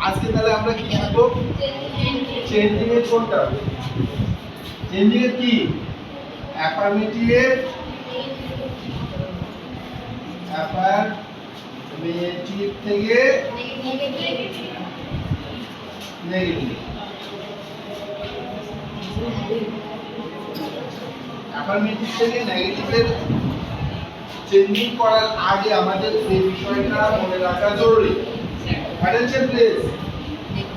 আজকে তাহলে আমরা কি শিখবো? চেঞ্জিং এর কোনটা? চেঞ্জিং এর কি? অ্যাফার্মেটিভ থেকে নেগেটিভ। অ্যাফার্মেটিভ থেকে নেগেটিভের চেঞ্জিং করার আগে আমাদের এই বিষয়টা মনে রাখা জরুরি। Attention please.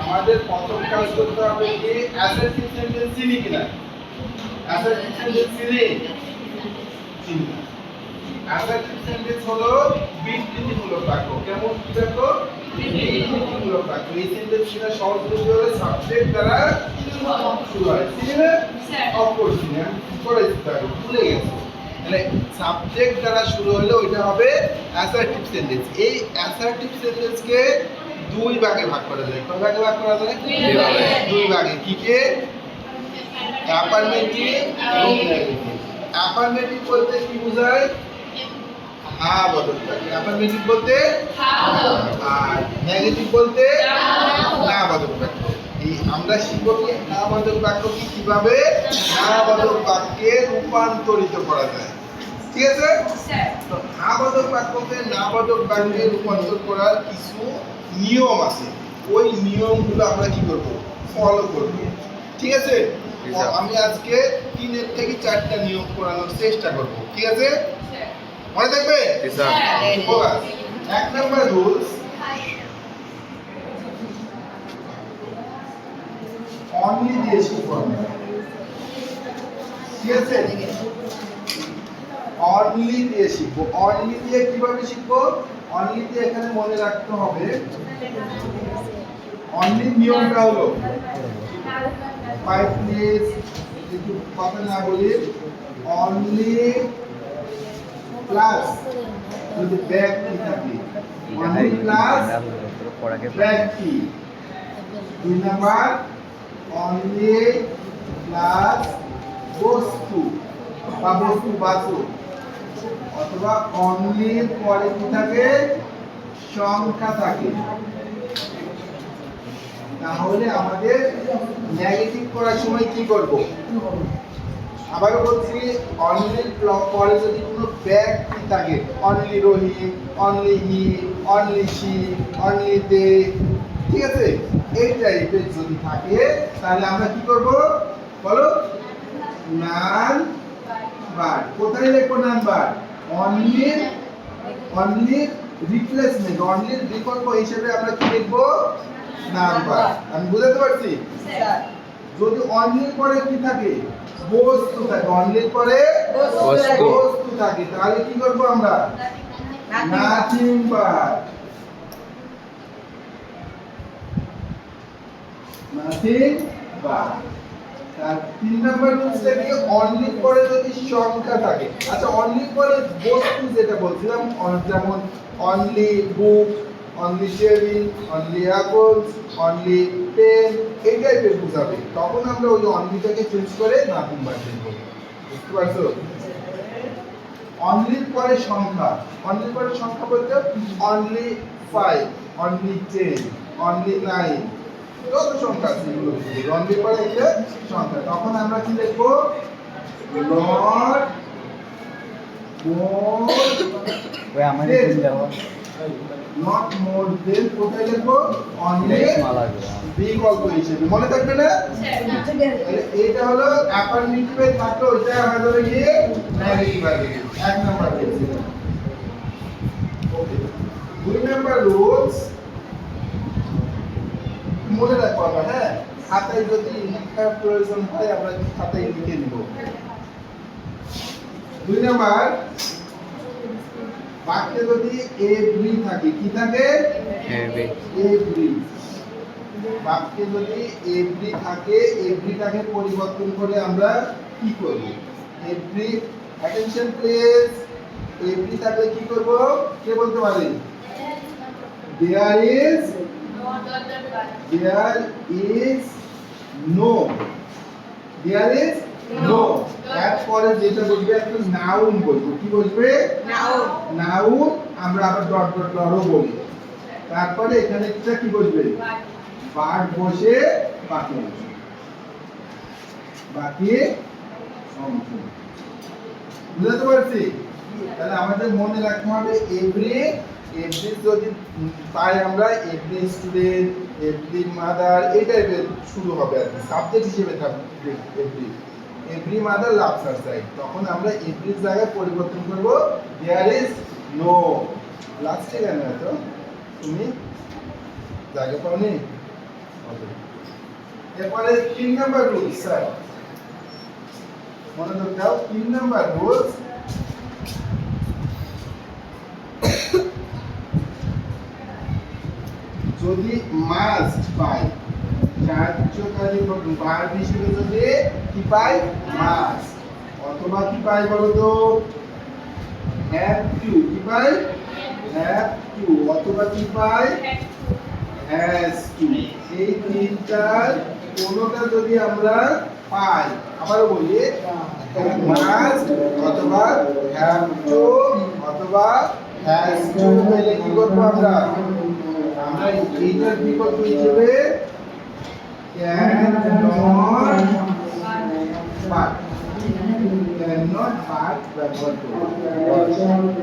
আমাদের প্রথম কাজ করতে হবে যে অ্যাসার্টিভ সেন্টেন্স চিনি কিনা। অ্যাসার্টিভ সেন্টেন্স চিনি। অ্যাসার্টিভ সেন্টেন্স হলো বিবৃতিমূলক বাক্য। কেমন বাক্য? বিবৃতিমূলক বাক্য। এই সেন্টেন্সটা সহজ করতে হলে সাবজেক্ট দ্বারা শুরু হয়। চিনি না? অফকোর্স চিনি। আমি করে দিতে পারি, ভুলে গেছি। তাহলে সাবজেক্ট দ্বারা শুরু হলে ওইটা হবে অ্যাসার্টিভ সেন্টেন্স। এই অ্যাসার্টিভ সেন্টেন্সকে দুই ভাগে ভাগ করা যায়। কয় ভাগে ভাগ করা যায়? দুই ভাগে। কি কি? অ্যাফার্মেটিভ এবং নেগেটিভ। অ্যাফার্মেটিভ বলতে কি বোঝায়? হ্যাঁ বদল থাকে। অ্যাফার্মেটিভ বলতে আর নেগেটিভ বলতে না বদল বাক্য। এই আমরা শিখব কি না বদল বাক্য কি কিভাবে না বদল বাক্যে রূপান্তরিত করা যায়। ঠিক আছে স্যার? তো না বদল বাক্যকে না বদল বাক্যে রূপান্তর করার কিছু নিয়ম আছে। ওই নিয়মগুলো আমরা কি করব? ফলো করব। ঠিক আছে? আমি আজকে 3 থেকে 4টা নিয়ম করানোর চেষ্টা করব। ঠিক আছে? মনে থাকবে? স্যার। 1 নাম্বার রুলস, অনলি দিয়ে শিখবো আমরা। ঠিক আছে? অনলি দিয়ে শিখবো। অনলি দিয়ে কিভাবে শিখবো? অনলি দিয়ে এখানে মনে রাখতে হবে অনলি নিয়মটা হলো 5 প্লিজ একটু কথা না বলি। অনলি প্লাস যদি ব্যাক কি থাকে, অনলি প্লাস ব্যাক কি। 2 নাম্বার অনলি প্লাস বস্তু বা বস্তুবাচক, অথবা অনলির পরে কি থাকে? সংখ্যা থাকে। তাহলে আমাদের নেগেটিভ করার সময় কি করব? আবারও বলছি, অনলির পরে যদি কোনো ব্যক্তি থাকে, only Rahim, only he, only she, only they, ঠিক আছে, এই টাইপের যদি থাকে তাহলে আমরা কি করব বলো? নান বার। কোথায় লিখবো নান বার? অনলির রিপ্লেসমেন্ট, অনলির বিকল্প হিসেবে আমরা কি লিখবো? নান বার। আমি বুঝাতে পারছি স্যার? যদি অনলির পরে কি থাকে? বস্তু থাকে। অনলির পরে বস্তু থাকে তাহলে কি করব আমরা? নাথিং বার। নাথিং বার। আর 3 নাম্বার রুলসটা কি? অনলি পরে যদি সংখ্যা থাকে। আচ্ছা, অনলি পরে বস্তু যেটা বলছিলাম, যেমন only book, only shaving, only apples, only pen, এই টাইপের বুঝাবে। তখন আমরা ওই অনলিটাকে চেঞ্জ করে নাথিং বার দেব। বুঝতে পারছো? অনলির পরে সংখ্যা। অনলির পরে সংখ্যা বলতে অনলি 5, অনলি 10, অনলি 9, যত সংখ্যা আছে এগুলো বুঝবে। অনলি পরে একটা সংখ্যা, তখন আমরা কি লিখবো? নট মোর ওই আমাদের দিন যাব নট মোর দেন। কোথায় লিখবো? অনলি বিকল্প হিসেবে। মনে থাকবে না? এটা হলো অ্যাফার্মেটিভে থাকলে ওইটা হয়ে যাবে কি নেগেটিভ আগে। 1 নাম্বার দিয়েছি। ওকে। 2 নাম্বার রুলস মনে রাখবো আমরা। হ্যাঁ, খাতায় যদি লেখার প্রয়োজন হয় আমরা খাতায় লিখে নিব। 2 নাম্বার, বাক্যে যদি এভরি থাকে, কি থাকে? এভরি। বাক্যে যদি এভরি থাকে, এভরিটাকে পরিবর্তন করে আমরা কি করব? Every, attention please. এভরি থাকলে কি করব? কে বলতে পারে? There is no. There is no. এরপরে যেটা বলবে একটা নাউন বলবো। কি বলবে? নাউন। আমরা আবার ডট ডট ডটও বলি। তারপরে এখানে একটা কি বসবে, বাট বসে বাকি অংশ, বাকি অংশ। বুঝতে পারছি? তাহলে আমাদের মনে রাখতে হবে এভরি যদি পাই আমরা এভরি স্টুডেন্ট, এভরি মাদার, এই টাইপের শুরু হবে আর কি, সাবজেক্ট হিসেবে থাকবে every mother loves her child. তখন আমরা এভরির জায়গায় পরিবর্তন করব দেয়ার ইজ নো। লাস্টে কেন এত তুমি জায়গা পাওনি? এরপরে 3 নাম্বার রুল স্যার, মনোযোগ দাও। 3 নাম্বার রুল, যদি মাস্ট পাই, কার্যকারী ভার্ব হিসেবে যদি কি পাই, মাস্ট, অথবা কি পাই বলো তো, হ্যাভ টু, কি পাই, হ্যাভ টু, অথবা কি পাই, হ্যাজ টু। এই তিনটার কোনোটা যদি আমরা পাই, আবারও বলি, মাস্ট অথবা হ্যাভ টু অথবা হ্যাজ টু পেলে কি করবো আমরা, আমরা এইটার বিকল্প হিসেবে can not but, can not but ব্যবহার করব।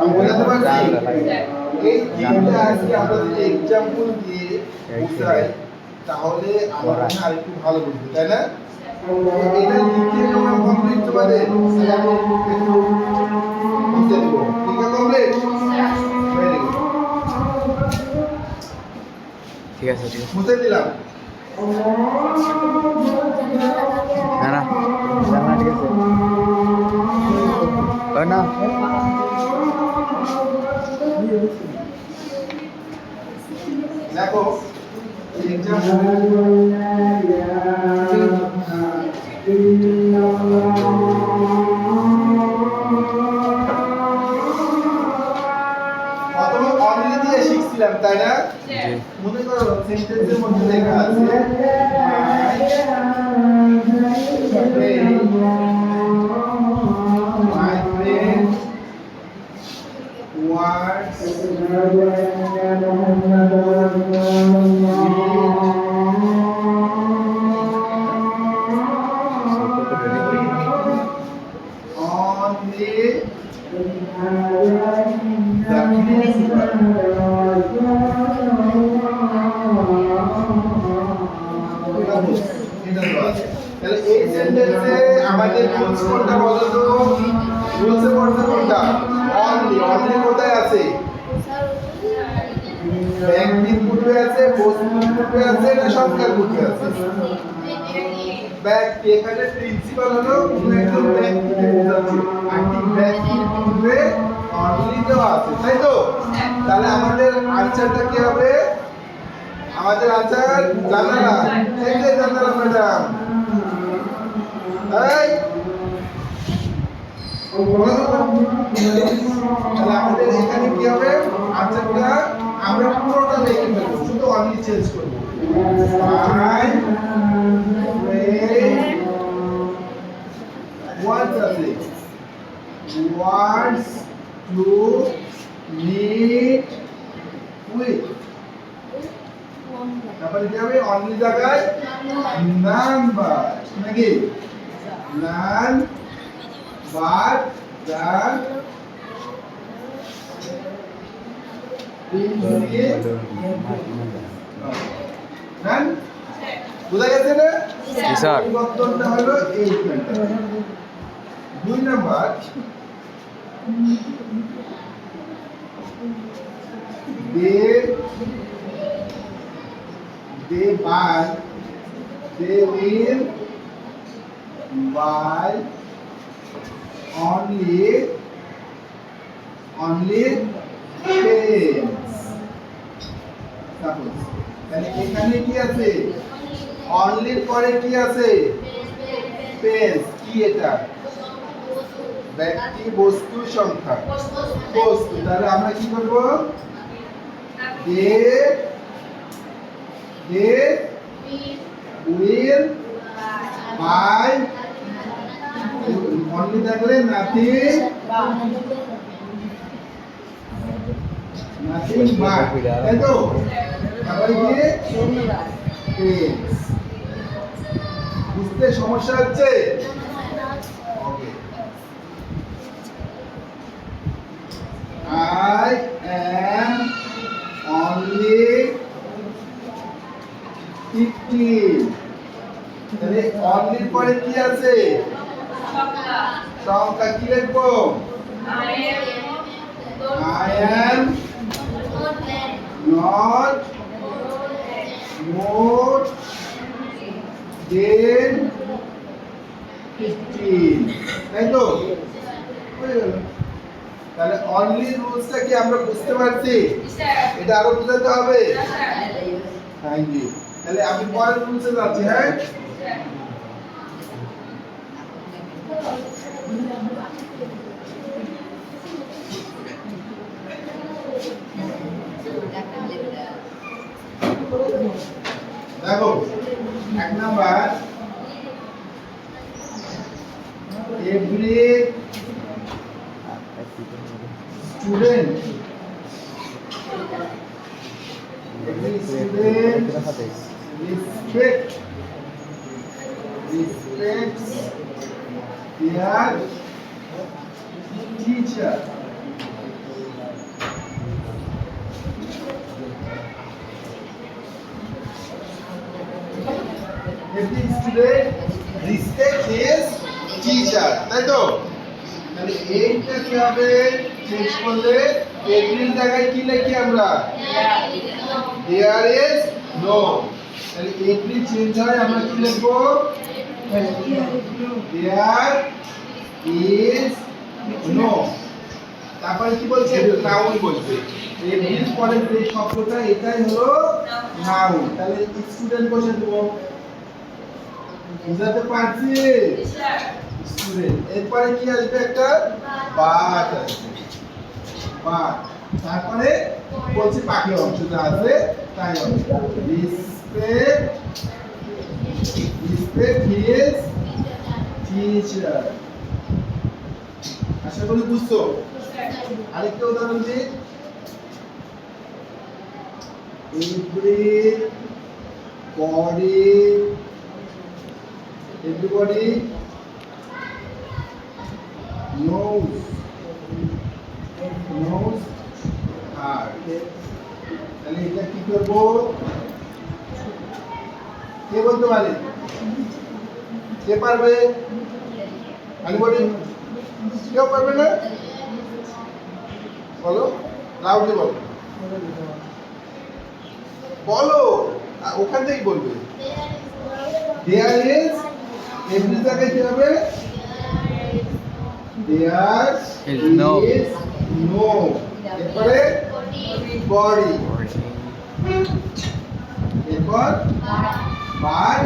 আমি বলতে পারছি এই তিনটা আজকে আমরা যদি এক্সাম্পল দিয়ে বুঝাই তাহলে আমার মনে হয় আরেকটু ভালো বুঝবে, তাই না? এটা লিখে তোমরা কমপ্লিট তোমাদের আমি একটু বুঝে দেব, ঠিক আছে? কমপ্লিট, ভেরি গুড, ঠিক আছে বুঝে দিলাম। না না ঠিক আছে না দেখো এক্সাম্পল, প্রথমে অনলি দিয়ে শিখছিলাম, তাই না? মনে করো সেন্টেন্সের মধ্যে লেখা আছে my friend wants তাহলে এই সেন্টেন্সে আমাদের রুলস কোনটা বলো তো? রুলসে পড়ছে কোনটা? অনলি। অনলি কোথায় আছে? ব্যক্তির পূর্বে আছে, বস্তুর পূর্বে আছে, না সংখ্যার পূর্বে আছে? ব্যক্তি। এখানে প্রিন্সিপাল হলো কোনো একজন ব্যক্তিকে বোঝাচ্ছে, আর ঠিক ব্যক্তির পূর্বে অনলি দেওয়া আছে, তাই তো? তাহলে আমাদের আনসারটা কি হবে? আমাদের আনসার জানালা। এই যে জানালা ম্যাডাম, এই তাহলে আমাদের এখানে কি হবে? আনসারটা আমরা পুরোটা লিখে ফেলবো, শুধু অনলি চেঞ্জ করব। ওয়ার্ডস আছে, ওয়ার্ডস টু মিট উইথ, তারপরে কি হবে? অনলি জায়গায় নাম্বার, নাকি নান বাট দ্য নান। বুঝা গেছে না? স্যার, পরিবর্তনটা হলো এইখানটা। 2 number, they buy, they will buy only pens, suppose। তাহলে এখানে কি আছে? অনলির পরে কি আছে? পেন্স। কি এটা? ব্যক্তি, বস্তু, সংখ্যা, বস্তু। তাহলে আমরা কি করব? they will buy, অনলি থাকলে নাথিং বাট, তাই তো? তারপরে কি? পেন্স। বুঝতে সমস্যা হচ্ছে? ওকে। I am only 15. তাহলে only পরে কি আছে? সংখ্যা কি লিখবো? I am not more than 15. তাই তো? হয়ে গেল। তাহলে অনলি রুলসটা কি আমরা বুঝতে পারছি? এটা আরো বোঝাতে হবে। Thank you. তাহলে আমি পরের রুলসে যাচ্ছি, হ্যাঁ? দেখো, এক number, every student respects their teacher. Every student respects his teacher. তাই তো? তাহলে এইটা কি হবে? চেঞ্জ করলে এভরির জায়গায় কি লিখি আমরা? There is no. তাহলে এভরি চেঞ্জ হয়, আমরা কি লিখবো? There is no. তারপরে কি বলছে? নাউন বলছে। এভরির পরে যে শব্দটা এটাই হলো নাউন। তাহলে স্টুডেন্ট বসে দেবো। বুঝাতে পারছি? স্টুডেন্ট। এরপরে কি আসবে? একটা বাট আসবে। বাট। তারপরে বলছি বাকি অংশ যা আছে তাই হবে। Respect his teacher. আশা করি বুঝছো। আরেকটা উদাহরণ দিই। everybody knows her. তাহলে এটা কি করব? কে বলতে পারে? কে পারবে? anybody? কেউ পারবে না? বলো, লাউডলি বলো। বলো, ওখান থেকেই বলবে। There is every জায়গায় কি হবে? There is no। এরপরে body। এরপর বার